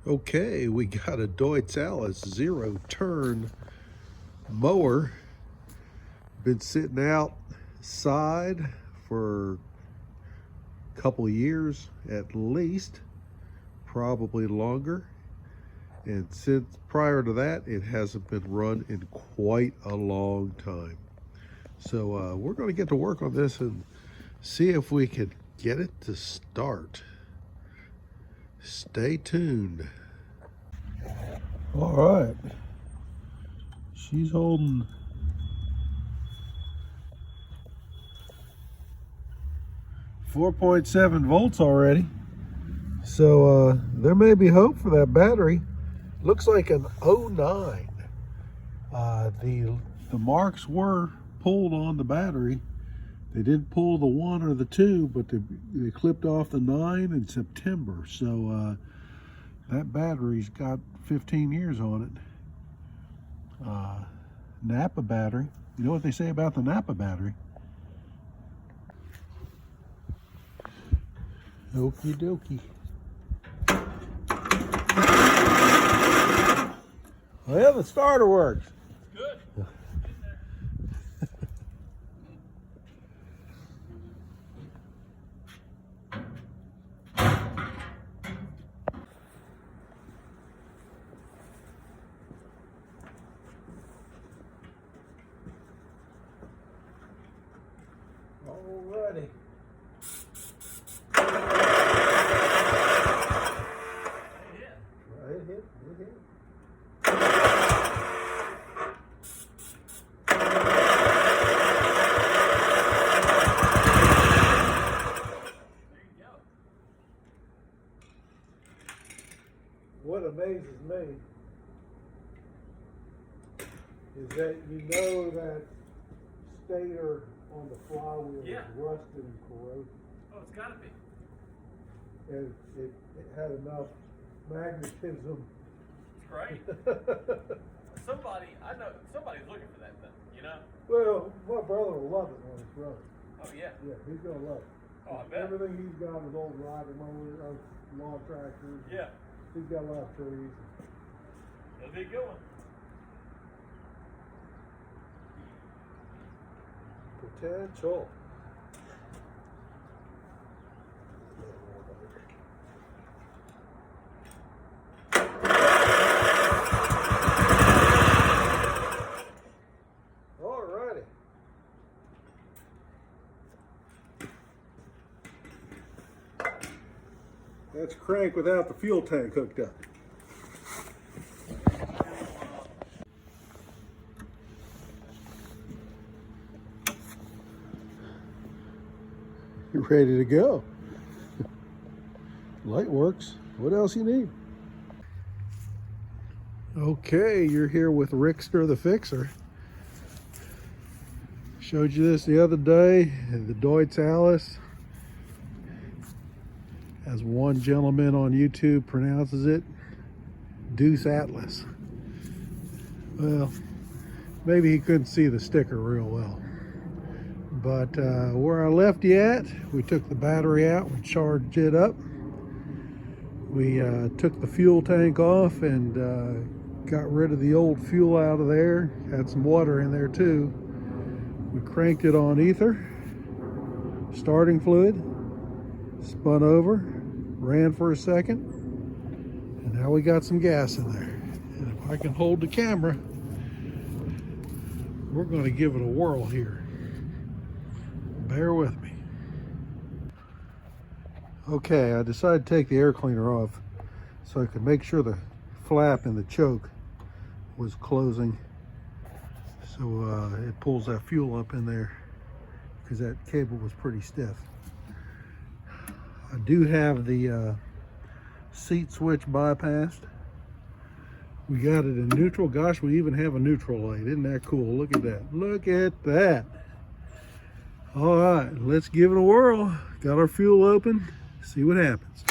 Okay, we got a Deutz-Allis zero-turn mower. Been sitting outside for a couple of years at least, probably longer. And since prior to that, it hasn't been run in quite a long time. So we're going to get to work on this and see if we can get it to start. Stay tuned. All right. She's holding 4.7 volts already. So there may be hope for that battery. Looks like an 09. The marks were pulled on the battery. They didn't pull the 1 or the 2, but they clipped off the 9 in September. So that battery's got 15 years on it. Napa battery. You know what they say about the Napa battery? Okie dokie. Well, the starter works. Good. Alrighty. It hit. What amazes me is that you know that stator on the flywheel is rusted and corroded. Oh, it's gotta be. And it had enough magnetism. It's great. I know somebody's looking for that thing, you know? Well, my brother will love it when it's running. Oh, yeah. Yeah, he's gonna love it. Oh, I bet. Everything he's got is old riding mowers, lawn tractors. Yeah. He's got a lot of trees. It'll be a good one. Potential. Alrighty. That's crank without the fuel tank hooked up. You're ready to go. Light works. What else you need? Okay, you're here with Rickster the Fixer. Showed you this the other day, the Deutz-Allis, as one gentleman on YouTube pronounces it, Deutz-Allis. Well, maybe he couldn't see the sticker real well. But where I left you at, we took the battery out, we charged it up. We took the fuel tank off and got rid of the old fuel out of there. Had some water in there too. We cranked it on ether, starting fluid, spun over, ran for a second, and now we got some gas in there. And if I can hold the camera, we're going to give it a whirl here. Bear with me. Okay, I decided to take the air cleaner off so I could make sure the flap in the choke was closing. So it pulls that fuel up in there because that cable was pretty stiff. I do have the seat switch bypassed. We got it in neutral. Gosh, we even have a neutral light. Isn't that cool? Look at that. Look at that. All right, let's give it a whirl. Got our fuel open. See what happens.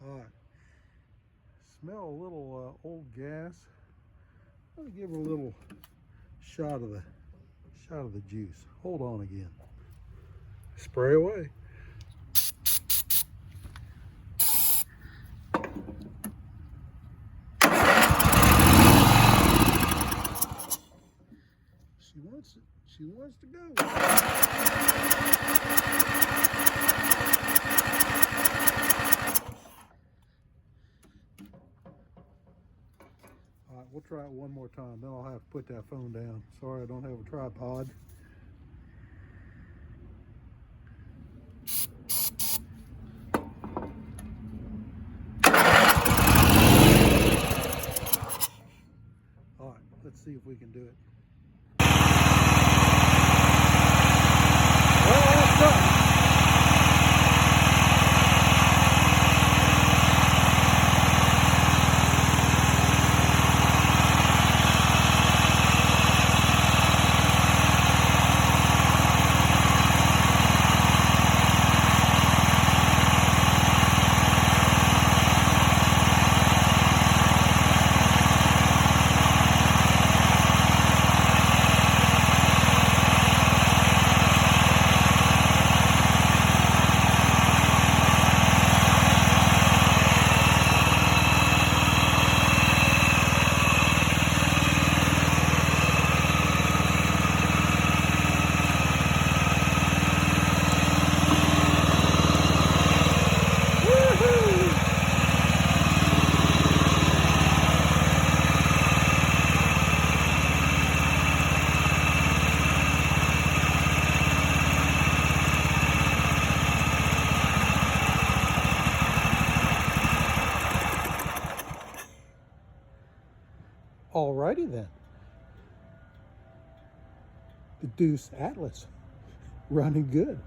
All right. Smell a little old gas. I'll give it a little shot of the juice. Hold on again. Spray away. She wants to go. All right, we'll try it one more time. Then I'll have to put that phone down. Sorry, I don't have a tripod. All right, let's see if we can do it. Alrighty then. The Deutz-Allis running good.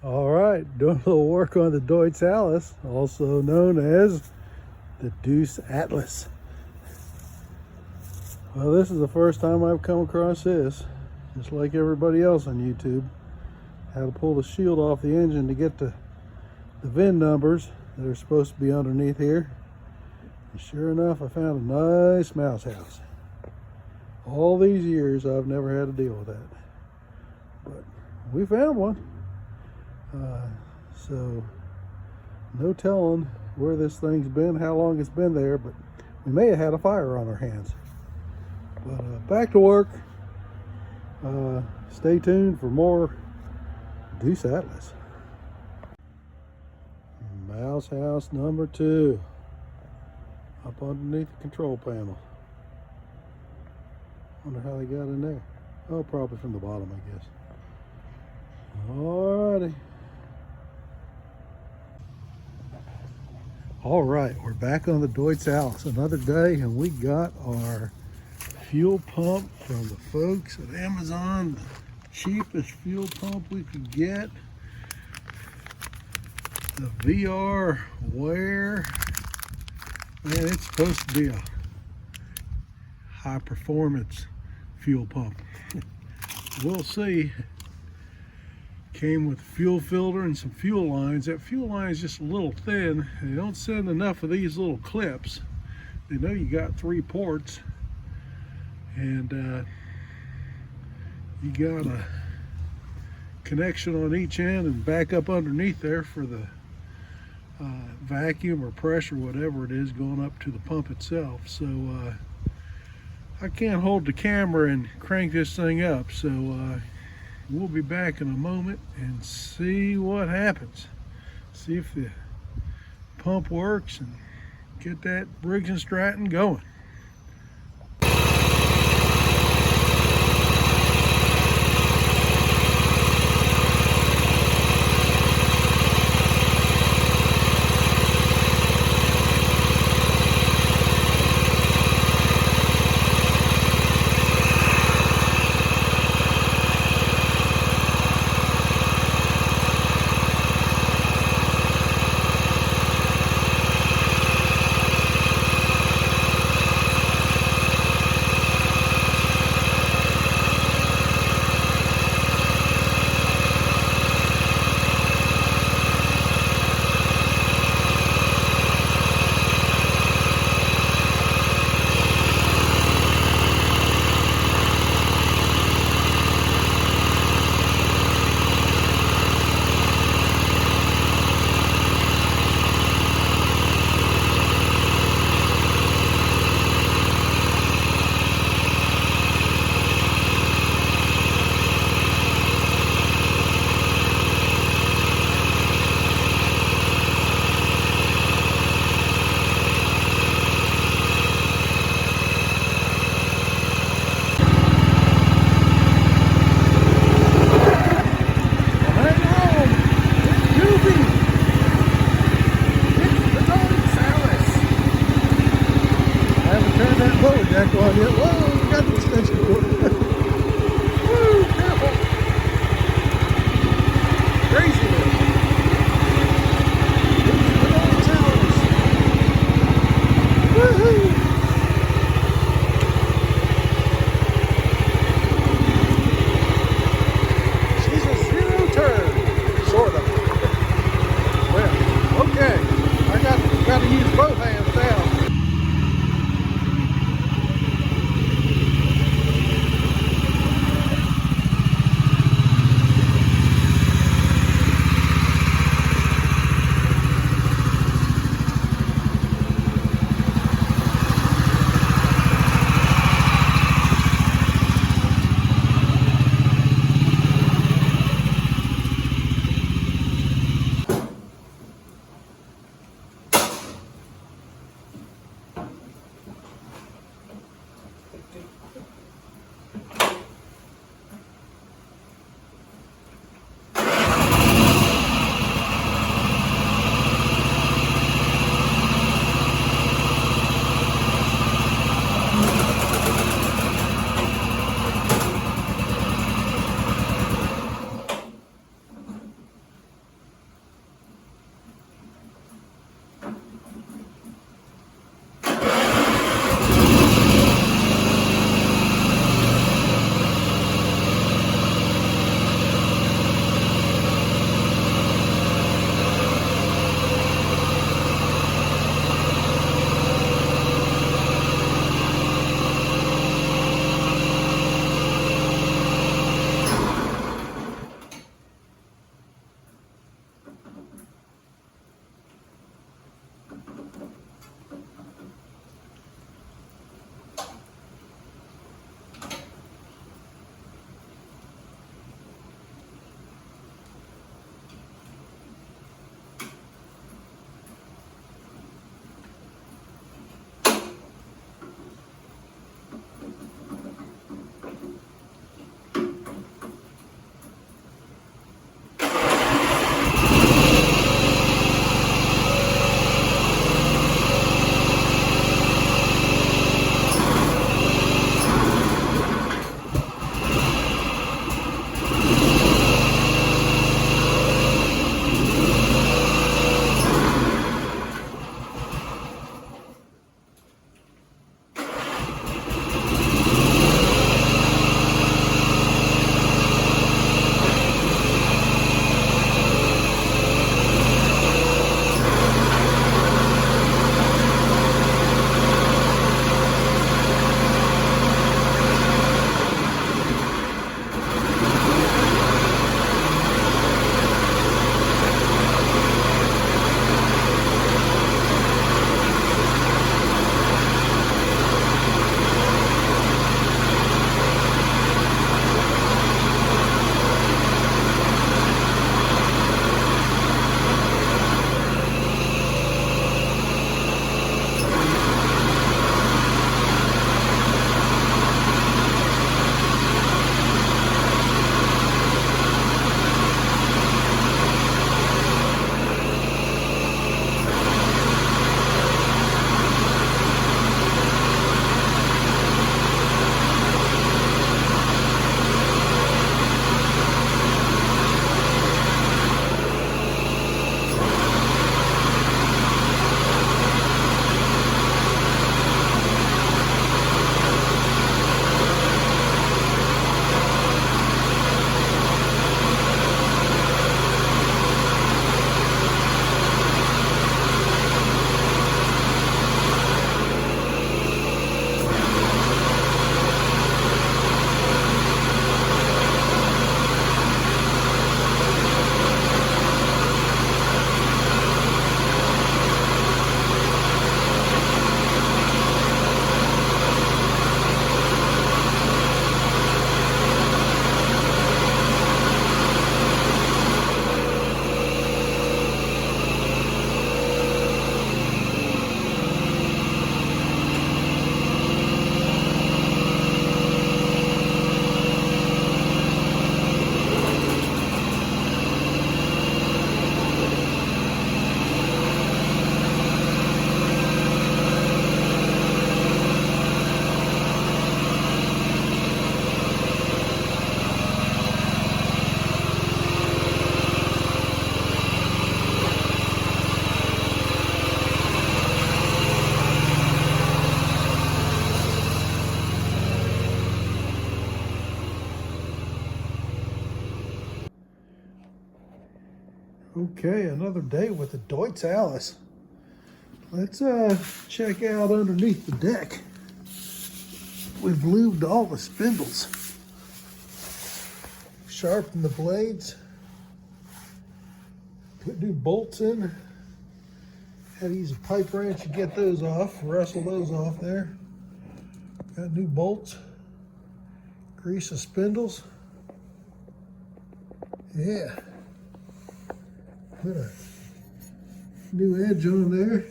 All right, doing a little work on the Deutz-Allis, also known as the Deutz-Allis. Well, this is the first time I've come across this, just like everybody else on YouTube. How to pull the shield off the engine to get the VIN numbers that are supposed to be underneath here. And sure enough, I found a nice mouse house. All these years, I've never had to deal with that. But we found one. So, no telling where this thing's been, how long it's been there, but we may have had a fire on our hands. But back to work. Stay tuned for more Deutz-Allis. Mouse house number 2. Up underneath the control panel. Wonder how they got in there. Oh, probably from the bottom, I guess. Alrighty. All right, we're back on the Deutz-Allis. Another day, and we got our fuel pump from the folks at Amazon. The cheapest fuel pump we could get. The VR Wear. Man, it's supposed to be a high performance fuel pump. We'll see. Came with a fuel filter and some fuel lines. That fuel line is just a little thin. They don't send enough of these little clips. They know you got 3 ports, and you got a connection on each end and back up underneath there for the vacuum or pressure, whatever it is, going up to the pump itself. So I can't hold the camera and crank this thing up, so we'll be back in a moment and see what happens. See if the pump works and get that Briggs & Stratton going. Okay, another day with the Deutz-Allis. Let's check out underneath the deck. We've lubed all the spindles, sharpened the blades, put new bolts in. Had to use a pipe wrench to get those off, wrestle those off there. Got new bolts, grease the spindles. Yeah. Put a new edge on there,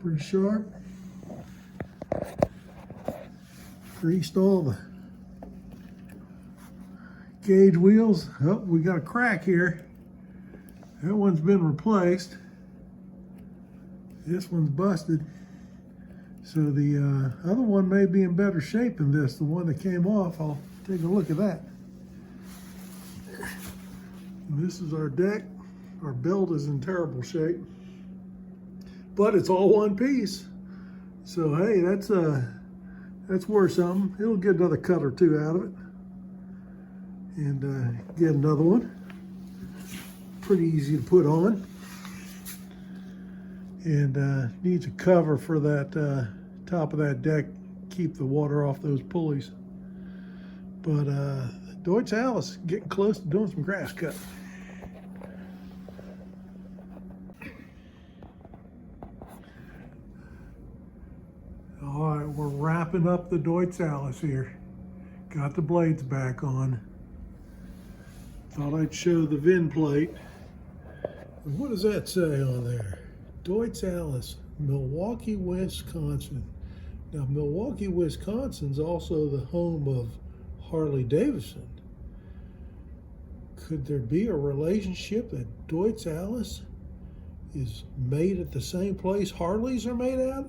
pretty sharp. Greased all the gauge wheels. Oh, we got a crack here. That one's been replaced. This one's busted. So the other one may be in better shape than this, the one that came off. I'll take a look at that. This is our deck. Our build is in terrible shape, but it's all one piece. So hey, that's worth something. It'll get another cut or two out of it, and get another one. Pretty easy to put on, and needs a cover for that top of that deck, keep the water off those pulleys. But Deutz-Allis getting close to doing some grass cut. All right, we're wrapping up the Deutz-Allis here. Got the blades back on. Thought I'd show the VIN plate. What does that say on there? Deutz-Allis, Milwaukee, Wisconsin. Now, Milwaukee, Wisconsin's also the home of Harley-Davidson. Could there be a relationship that Deutz-Allis is made at the same place Harleys are made at?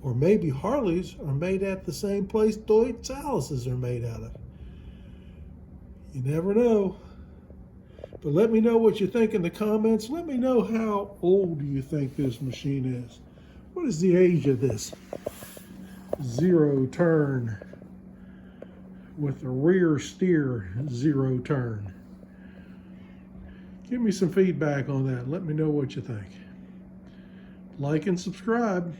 Or maybe Harleys are made at the same place Deutz-Allis are made out of. You never know. But let me know what you think in the comments. Let me know how old you think this machine is. What is the age of this zero turn with the rear steer zero turn? Give me some feedback on that. Let me know what you think. Like and subscribe.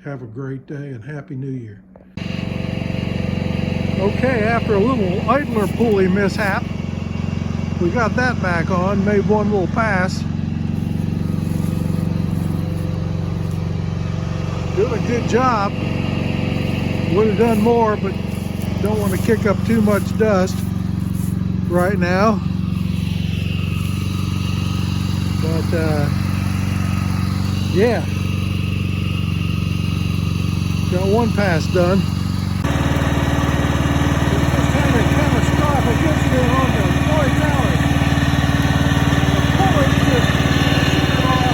Have a great day and Happy New Year. Okay, after a little idler pulley mishap, we got that back on, made one little pass. Doing a good job. Would have done more, but don't want to kick up too much dust right now. But yeah. Got one pass done. Kind of catastrophic incident on the Deutz-Allis. The pulley just shut off.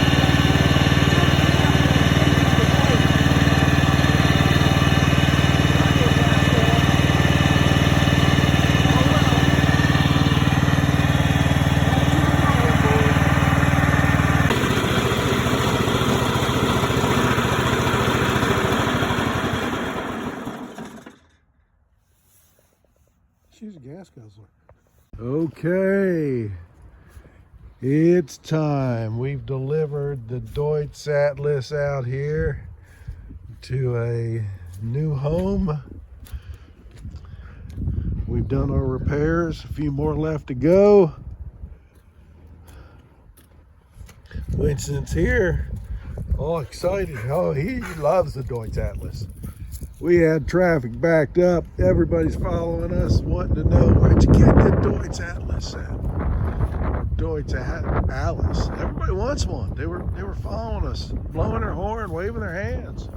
She's a gas guzzler. Okay, it's time. We've delivered the Deutz-Allis out here to a new home. We've done our repairs, a few more left to go. Winston's here, all excited. Oh, he loves the Deutz-Allis. We had traffic backed up. Everybody's following us, wanting to know, where'd you get the Deutz-Allis at? Deutz-Allis. Everybody wants one. They were following us, blowing their horn, waving their hands.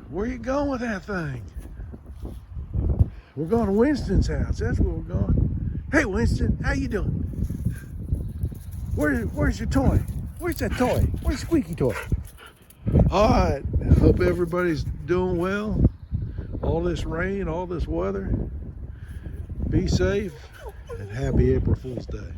Where you going with that thing? We're going to Winston's house. That's where we're going. Hey, Winston, how you doing? Where's your toy? Where's that toy? Where's the squeaky toy? All right, hope everybody's doing well. All this rain, all this weather. Be safe and happy April Fool's Day.